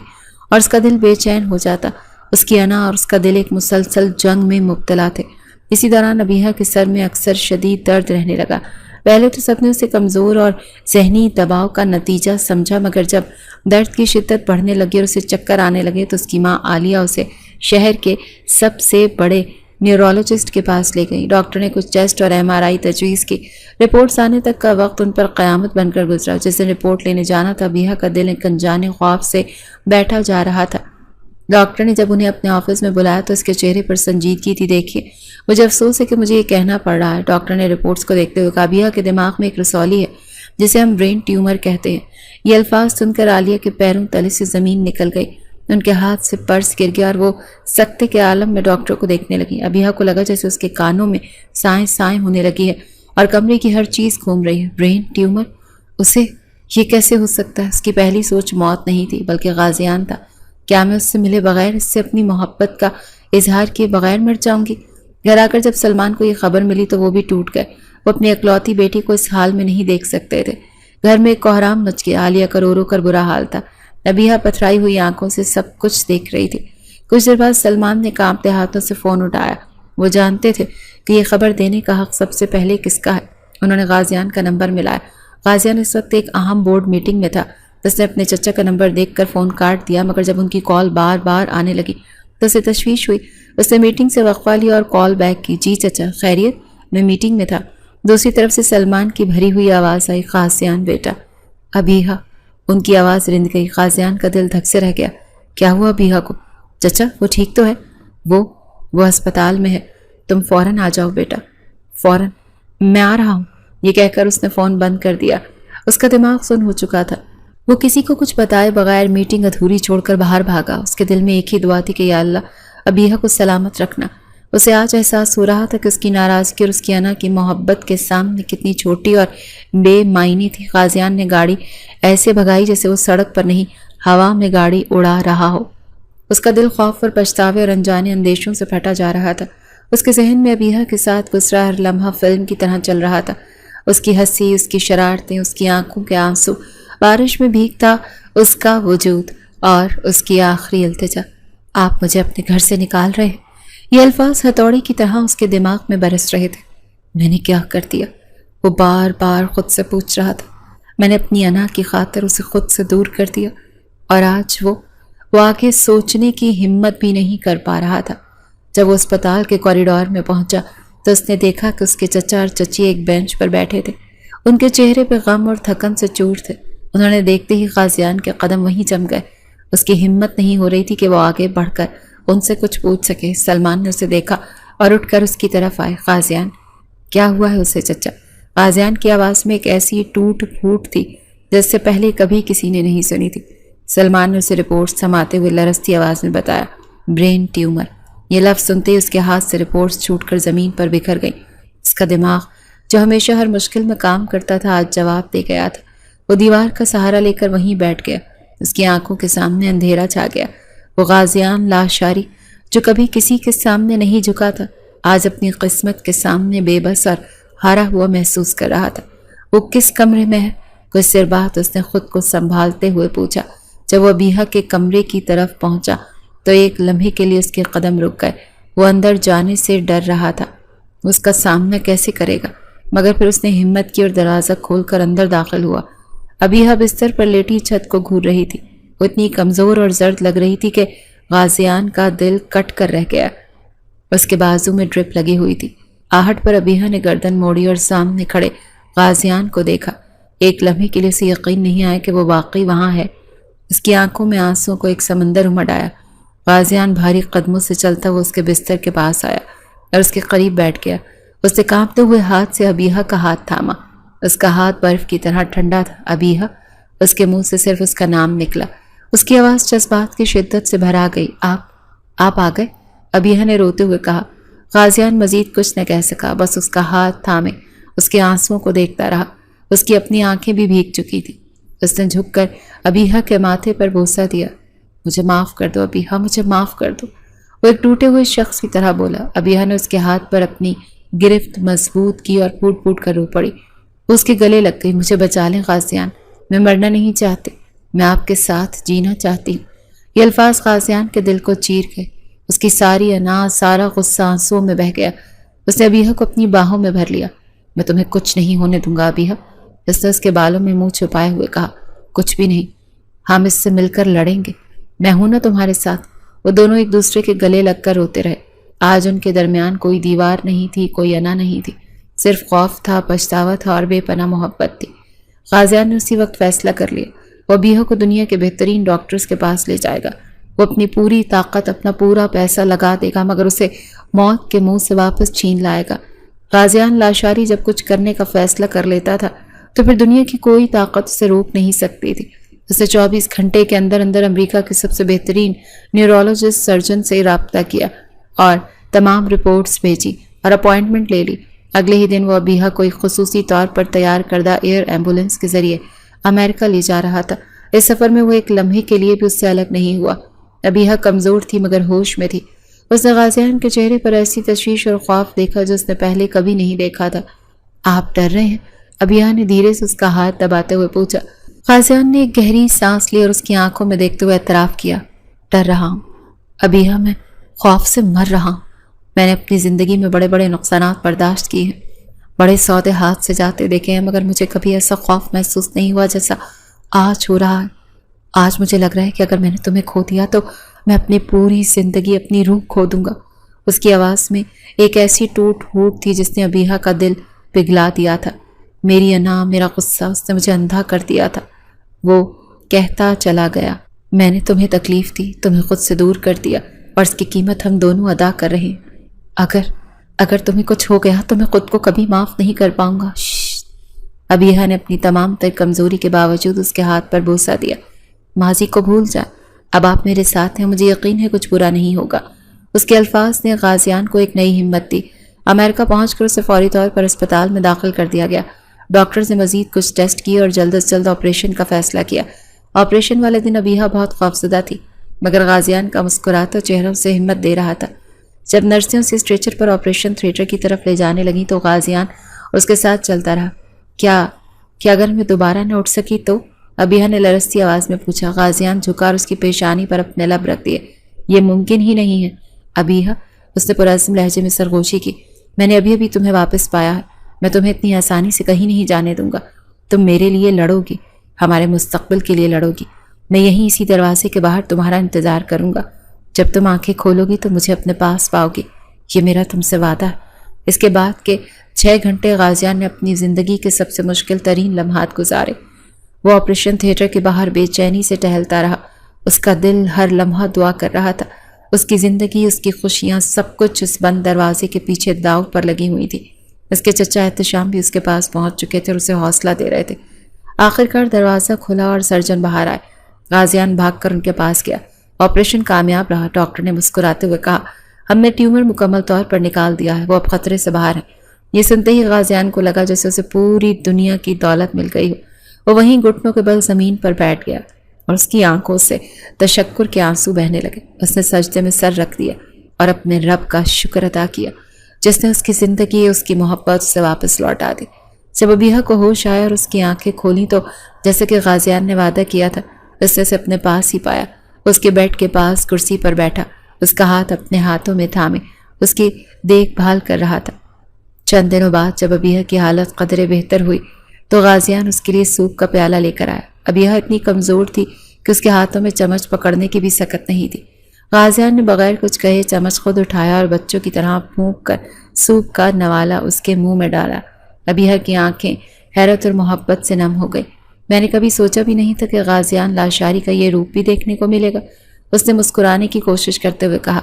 اور اس کا دل بے چین ہو جاتا۔ اس کی انا اور اس کا دل ایک مسلسل جنگ میں مبتلا تھے۔ اسی دوران ابیہا کے سر میں اکثر شدید درد رہنے لگا۔ پہلے تو سب نے اسے کمزور اور ذہنی دباؤ کا نتیجہ سمجھا مگر جب درد کی شدت بڑھنے لگی اور اسے چکر آنے لگے تو اس کی ماں عالیہ اسے شہر کے سب سے بڑے نیورولوجسٹ کے پاس لے گئی۔ ڈاکٹر نے کچھ ٹیسٹ اور MRI تجویز کی۔ رپورٹس آنے تک کا وقت ان پر قیامت بن کر گزرا۔ جس دن رپورٹ لینے جانا تھا ابیہا کا دل ایک انجانے خوف سے بیٹھا جا رہا تھا۔ ڈاکٹر نے جب انہیں اپنے آفس میں بلایا تو اس کے چہرے پر سنجیدگی تھی۔ دیکھیے مجھے افسوس ہے کہ مجھے یہ کہنا پڑ رہا ہے، ڈاکٹر نے رپورٹس کو دیکھتے ہوئے کہا۔ ابیہا کے دماغ میں ایک رسولی ہے جسے ہم برین ٹیومر کہتے ہیں۔ یہ الفاظ سن کر عالیہ کے پیروں تلے سے زمین نکل گئی، ان کے ہاتھ سے پرس گر گیا اور وہ سکتے کے عالم میں ڈاکٹر کو دیکھنے لگی۔ ابیہا کو لگا جیسے اس کے کانوں میں سائیں سائیں ہونے لگی ہے اور کمرے کی ہر چیز گھوم رہی ہے۔ Brain tumour? اسے یہ کیسے ہو سکتا ہے؟ اس کی پہلی سوچ موت نہیں تھی بلکہ غازیان تھا۔ کیا میں اس سے ملے بغیر، اس سے اپنی محبت کا اظہار کیے بغیر مر جاؤں گی؟ گھر آ کر جب سلمان کو یہ خبر ملی تو وہ بھی ٹوٹ گئے۔ وہ اپنی اکلوتی بیٹی کو اس حال میں نہیں دیکھ سکتے تھے۔ گھر میں ایک کوہرام مچ گیا۔ عالیہ کا رو رو کر برا حال تھا۔ ابیہا پتھرائی ہوئی آنکھوں سے سب کچھ دیکھ رہی تھی۔ کچھ دیر بعد سلمان نے کانپتے ہاتھوں سے فون اٹھایا۔ وہ جانتے تھے کہ یہ خبر دینے کا حق سب سے پہلے کس کا ہے۔ انہوں نے غازیان کا نمبر ملایا۔ غازیان اس وقت ایک اہم بورڈ میٹنگ میں تھا۔ اس نے اپنے چچا کا نمبر دیکھ کر فون کاٹ دیا مگر جب ان کی کال بار بار آنے لگی تو اسے تشویش ہوئی۔ اس نے میٹنگ سے وقفہ لیا اور کال بیک کی۔ جی چچا، خیریت؟ میں میٹنگ میں تھا۔ دوسری طرف سے سلمان کی بھری ہوئی آواز آئی، غازیان بیٹا۔ ابیہا۔ ان کی آواز رند گئی۔ غازیان کا دل دھک سے رہ گیا۔ کیا ہوا ابیہا کو؟ چچا وہ ٹھیک تو ہے؟ وہ ہسپتال میں ہے، تم فوراً آ جاؤ بیٹا۔ فوراً؟ میں آ رہا ہوں۔ یہ کہہ کر اس نے فون بند کر دیا۔ اس کا دماغ سن ہو چکا تھا۔ وہ کسی کو کچھ بتائے بغیر میٹنگ ادھوری چھوڑ کر باہر بھاگا۔ اس کے دل میں ایک ہی دعا تھی کہ یا اللہ ابیہا کو سلامت رکھنا۔ اسے آج احساس ہو رہا تھا کہ اس کی ناراضگی اور اس کی انا کی محبت کے سامنے کتنی چھوٹی اور بے معنی تھی۔ غازیان نے گاڑی ایسے بھگائی جیسے وہ سڑک پر نہیں ہوا میں گاڑی اڑا رہا ہو۔ اس کا دل خوف اور پچھتاوے اور انجانے اندیشوں سے پھٹا جا رہا تھا۔ اس کے ذہن میں ابیہا کے ساتھ گزرا ہر لمحہ فلم کی طرح چل رہا تھا۔ اس کی ہنسی، اس کی شرارتیں، اس کی آنکھوں کے آنسو، بارش میں بھیگتا اس کا وجود اور اس کی آخری التجا، آپ مجھے اپنے گھر سے نکال رہے ہیں۔ یہ الفاظ ہتھوڑی کی طرح اس کے دماغ میں برس رہے تھے۔ میں نے کیا کر دیا؟ وہ بار بار خود سے پوچھ رہا تھا۔ میں نے اپنی انا کی خاطر اسے خود سے دور کر دیا اور آج وہ آگے سوچنے کی ہمت بھی نہیں کر پا رہا تھا۔ جب وہ اسپتال کے کوریڈور میں پہنچا تو اس نے دیکھا کہ اس کے چچا اور چچی ایک بینچ پر بیٹھے تھے۔ ان کے چہرے پہ غم اور تھکن سے چور تھے۔ انہوں نے دیکھتے ہی غازیان کے قدم وہیں جم گئے۔ اس کی ہمت نہیں ہو رہی تھی کہ وہ آگے بڑھ کر ان سے کچھ پوچھ سکے۔ سلمان نے اسے دیکھا اور اٹھ کر اس کی طرف آئے۔ غازیان، کیا ہوا ہے اسے چچا؟ غازیان کی آواز میں ایک ایسی ٹوٹ پھوٹ تھی جس سے پہلے کبھی کسی نے نہیں سنی تھی۔ سلمان نے اسے رپورٹ سماتے ہوئے لرزتی آواز میں بتایا، برین ٹیومر۔ یہ لفظ سنتے ہی اس کے ہاتھ سے رپورٹس چھوٹ کر زمین پر بکھر گئیں۔ اس کا دماغ جو ہمیشہ ہر مشکل میں کام کرتا تھا آج جواب دے گیا تھا۔ وہ دیوار کا سہارا لے کر وہیں بیٹھ گیا۔ اس کی آنکھوں کے سامنے اندھیرا چھا گیا۔ وہ غازیان لاشاری جو کبھی کسی کے سامنے نہیں جھکا تھا آج اپنی قسمت کے سامنے بے بس اور ہارا ہوا محسوس کر رہا تھا۔ وہ کس کمرے میں ہے؟ کچھ دیر بعد اس نے خود کو سنبھالتے ہوئے پوچھا۔ جب وہ ابیہا کے کمرے کی طرف پہنچا تو ایک لمحے کے لیے اس کے قدم رک گئے۔ وہ اندر جانے سے ڈر رہا تھا، اس کا سامنا کیسے کرے گا، مگر پھر اس نے ہمت کی اور دروازہ کھول کر اندر داخل ہوا۔ ابیہا بستر پر لیٹی چھت کو گھور رہی تھی۔ وہ اتنی کمزور اور زرد لگ رہی تھی کہ غازیان کا دل کٹ کر رہ گیا۔ اس کے بازو میں ڈرپ لگی ہوئی تھی۔ آہٹ پر ابیہا نے گردن موڑی اور سامنے کھڑے غازیان کو دیکھا۔ ایک لمحے کے لیے اسے یقین نہیں آیا کہ وہ واقعی وہاں ہے۔ اس کی آنکھوں میں آنسوں کو ایک سمندر امڈ آیا۔ غازیان بھاری قدموں سے چلتا ہوا اس کے بستر کے پاس آیا اور اس کے قریب بیٹھ گیا۔ اس نے کانپتے ہوئے ہاتھ سے ابیہا کا ہاتھ تھاما۔ اس کا ہاتھ برف کی طرح ٹھنڈا تھا۔ ابیہا، اس کے منہ سے صرف اس کا نام نکلا۔ اس کی آواز جذبات کی شدت سے بھرا گئی۔ آپ آ گئے؟ ابیہا نے روتے ہوئے کہا۔ غازیان مزید کچھ نہ کہہ سکا، بس اس کا ہاتھ تھامے اس کے آنسوؤں کو دیکھتا رہا۔ اس کی اپنی آنکھیں بھی بھیگ چکی تھی۔ اس نے جھک کر ابیہا کے ماتھے پر بوسہ دیا۔ مجھے معاف کر دو ابیہا، مجھے معاف کر دو، وہ ایک ٹوٹے ہوئے شخص کی طرح بولا۔ ابیہا نے اس کے ہاتھ پر اپنی گرفت مضبوط کی اور پھوٹ پھوٹ کر رو پڑی۔ اس کے گلے لگ گئی۔ مجھے بچا لیں غازیان، میں مرنا نہیں چاہتی، میں آپ کے ساتھ جینا چاہتی ہوں۔ یہ الفاظ غازیان کے دل کو چیر گئے۔ اس کی ساری انا، سارا غصہ آنسوؤں میں بہہ گیا۔ اس نے ابیہا کو اپنی باہوں میں بھر لیا۔ میں تمہیں کچھ نہیں ہونے دوں گا ابیہا، اس نے اس کے بالوں میں منہ چھپائے ہوئے کہا۔ کچھ بھی نہیں، ہم اس سے مل کر لڑیں گے، میں ہوں نا تمہارے ساتھ۔ وہ دونوں ایک دوسرے کے گلے لگ کر روتے رہے۔ آج ان کے درمیان کوئی دیوار نہیں تھی، کوئی انا نہیں تھی، صرف خوف تھا، پچھتاوا تھا اور بے پناہ محبت تھی۔ غازیان نے اسی وقت فیصلہ کر لیا، وہ ابیہا کو دنیا کے بہترین ڈاکٹرز کے پاس لے جائے گا۔ وہ اپنی پوری طاقت، اپنا پورا پیسہ لگا دے گا، مگر اسے موت کے منہ سے واپس چھین لائے گا۔ غازیان لاشاری جب کچھ کرنے کا فیصلہ کر لیتا تھا تو پھر دنیا کی کوئی طاقت اسے روک نہیں سکتی تھی۔ اس نے 24 گھنٹے کے اندر اندر امریکہ کے سب سے بہترین نیورولوجسٹ سرجن سے رابطہ کیا اور تمام رپورٹس بھیجی اور اپوائنٹمنٹ لے لی۔ اگلے ہی دن وہ ابیہا کو ایک خصوصی طور پر تیار کردہ ایئر ایمبولینس کے ذریعے امریکہ لے جا رہا تھا۔ اس سفر میں وہ ایک لمحے کے لیے بھی اس سے الگ نہیں ہوا۔ ابیہا کمزور تھی مگر ہوش میں تھی۔ اس نے غازیان کے چہرے پر ایسی تشویش اور خوف دیکھا جو اس نے پہلے کبھی نہیں دیکھا تھا۔ آپ ڈر رہے ہیں؟ ابیہا نے دھیرے سے اس کا ہاتھ دباتے ہوئے پوچھا۔ غازیان نے ایک گہری سانس لی اور اس کی آنکھوں میں دیکھتے ہوئے اعتراف کیا۔ ڈر رہا ہوں ابیہا، میں خوف سے مر رہا ہوں۔ میں نے اپنی زندگی میں بڑے بڑے نقصانات برداشت کیے ہیں، بڑے سودے ہاتھ سے جاتے دیکھے ہیں، مگر مجھے کبھی ایسا خوف محسوس نہیں ہوا جیسا آج ہو رہا ہے۔ آج مجھے لگ رہا ہے کہ اگر میں نے تمہیں کھو دیا تو میں اپنی پوری زندگی، اپنی روح کھو دوں گا۔ اس کی آواز میں ایک ایسی ٹوٹ پھوٹ تھی جس نے ابیہا کا دل پگھلا دیا تھا۔ میری انا، میرا غصہ، اس نے مجھے اندھا کر دیا تھا۔ وہ کہتا چلا گیا، میں نے تمہیں تکلیف دی، تمہیں خود سے دور کر دیا اور اس کی قیمت ہم دونوں ادا کر رہے ہیں۔ اگر تمہیں کچھ ہو گیا تو میں خود کو کبھی معاف نہیں کر پاؤں گا۔ ابیہا نے اپنی تمام تر کمزوری کے باوجود اس کے ہاتھ پر بوسہ دیا۔ ماضی کو بھول جا، اب آپ میرے ساتھ ہیں، مجھے یقین ہے کچھ برا نہیں ہوگا۔ اس کے الفاظ نے غازیان کو ایک نئی ہمت دی۔ امریکہ پہنچ کر اسے فوری طور پر اسپتال میں داخل کر دیا گیا۔ ڈاکٹرز نے مزید کچھ ٹیسٹ کیے اور جلد از جلد آپریشن کا فیصلہ کیا۔ آپریشن والے دن ابیہا بہت خوفزدہ تھی، مگر غازیان کا مسکراتا چہرہ اسے ہمت دے رہا تھا۔ جب نرسیں اسے اسٹریچر پر آپریشن تھیٹر کی طرف لے جانے لگیں تو غازیان اس کے ساتھ چلتا رہا۔ کیا اگر میں دوبارہ نہ اٹھ سکی تو؟ ابیہا نے لرزتی آواز میں پوچھا۔ غازیان جھکا اور اس کی پیشانی پر اپنے لب رکھ دیے۔ یہ ممکن ہی نہیں ہے ابیہا، اس نے پرعزم لہجے میں سرگوشی کی۔ میں نے ابھی تمہیں واپس پایا ہے، میں تمہیں اتنی آسانی سے کہیں نہیں جانے دوں گا۔ تم میرے لیے لڑو گی، ہمارے مستقبل کے لیے لڑو گی۔ میں یہیں اسی دروازے کے باہر تمہارا انتظار کروں گا۔ جب تم آنکھیں کھولو گی تو مجھے اپنے پاس پاؤ گی، یہ میرا تم سے وعدہ ہے۔ اس کے بعد کے 6 گھنٹے غازیان نے اپنی زندگی کے سب سے مشکل ترین لمحات گزارے۔ وہ آپریشن تھیٹر کے باہر بے چینی سے ٹہلتا رہا۔ اس کا دل ہر لمحہ دعا کر رہا تھا۔ اس کی زندگی، اس کی خوشیاں، سب کچھ اس بند دروازے کے پیچھے داؤ پر لگی ہوئی تھی۔ اس کے چچا احتشام بھی اس کے پاس پہنچ چکے تھے اور اسے حوصلہ دے رہے تھے۔ آخرکار دروازہ کھلا اور سرجن باہر آئے۔ غازیان بھاگ کر ان کے پاس گیا۔ آپریشن کامیاب رہا، ڈاکٹر نے مسکراتے ہوئے کہا۔ ہم نے ٹیومر مکمل طور پر نکال دیا ہے، وہ اب خطرے سے باہر ہے۔ یہ سنتے ہی غازیان کو لگا جیسے اسے پوری دنیا کی دولت مل گئی ہو۔ وہ وہیں گھٹنوں کے بل زمین پر بیٹھ گیا اور اس کی آنکھوں سے تشکر کے آنسو بہنے لگے۔ اس نے سجدے میں سر رکھ دیا اور اپنے رب کا شکر ادا کیا جس نے اس کی زندگی، اس کی محبت سے واپس لوٹا دی۔ جب ابیہا کو ہوش آیا اور اس کی آنکھیں کھولیں تو جیسے کہ غازیان نے وعدہ کیا تھا، اس نے اسے اپنے پاس ہی پایا۔ اس کے بیڈ کے پاس کرسی پر بیٹھا، اس کا ہاتھ اپنے ہاتھوں میں تھامے اس کی دیکھ بھال کر رہا تھا۔ چند دنوں بعد جب ابیہا کی حالت قدرے بہتر ہوئی تو غازیان اس کے لیے سوپ کا پیالہ لے کر آیا۔ ابیہا اتنی کمزور تھی کہ اس کے ہاتھوں میں چمچ پکڑنے کی بھی سکت نہیں تھی۔ غازیان نے بغیر کچھ کہے چمچ خود اٹھایا اور بچوں کی طرح پھونک کر سوپ کا نوالا اس کے منہ میں ڈالا۔ ابیہا کی آنکھیں حیرت اور محبت سے نم ہو گئی۔ میں نے کبھی سوچا بھی نہیں تھا کہ غازیان لاشاری کا یہ روپ بھی دیکھنے کو ملے گا، اس نے مسکرانے کی کوشش کرتے ہوئے کہا۔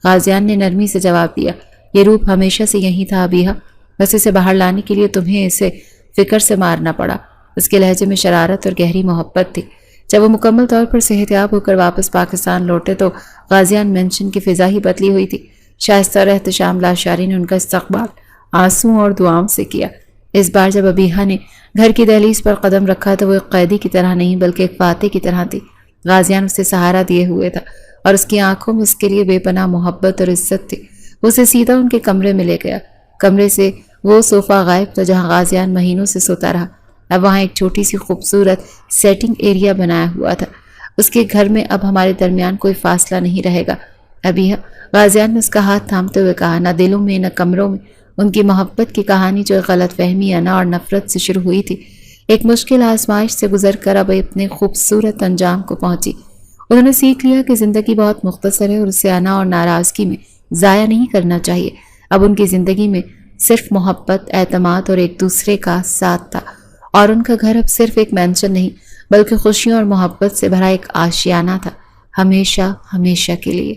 غازیان نے نرمی سے جواب دیا، یہ روپ ہمیشہ سے یہی تھا ابیہا، بس اسے باہر لانے کے لیے تمہیں اسے فکر سے مارنا پڑا۔ اس کے لہجے میں شرارت اور گہری محبت تھی۔ جب وہ مکمل طور پر صحتیاب ہو کر واپس پاکستان لوٹے تو غازیان مینشن کی فضا ہی بدلی ہوئی تھی۔ شائستہ اور احتشام لاشاری نے ان کا استقبال آنسوں اور دعاؤں سے کیا۔ اس بار جب ابیحا نے گھر کی دہلیز پر قدم رکھا تو وہ ایک قیدی کی طرح نہیں بلکہ ایک فاتح کی طرح تھی۔ غازیان اسے سہارا دیے ہوئے تھا اور اس کی آنکھوں میں اس کے لیے بے پناہ محبت اور عزت تھی۔ اسے سیدھا ان کے کمرے میں لے گیا۔ کمرے سے وہ صوفہ غائب تھا جہاں غازیان مہینوں سے سوتا رہا۔ اب وہاں ایک چھوٹی سی خوبصورت سیٹنگ ایریا بنایا ہوا تھا۔ اس کے گھر میں اب ہمارے درمیان کوئی فاصلہ نہیں رہے گا ابیحا، غازیان نے اس کا ہاتھ تھامتے ہوئے کہا۔ نہ دلوں میں نہ کمروں میں ان کی محبت کی کہانی جو غلط فہمی، انا اور نفرت سے شروع ہوئی تھی، ایک مشکل آزمائش سے گزر کر اب اپنے خوبصورت انجام کو پہنچی۔ انہوں نے سیکھ لیا کہ زندگی بہت مختصر ہے اور اسے انا اور ناراضگی میں ضائع نہیں کرنا چاہیے۔ اب ان کی زندگی میں صرف محبت، اعتماد اور ایک دوسرے کا ساتھ تھا، اور ان کا گھر اب صرف ایک مینشن نہیں بلکہ خوشیوں اور محبت سے بھرا ایک آشیانہ تھا، ہمیشہ ہمیشہ کے لیے۔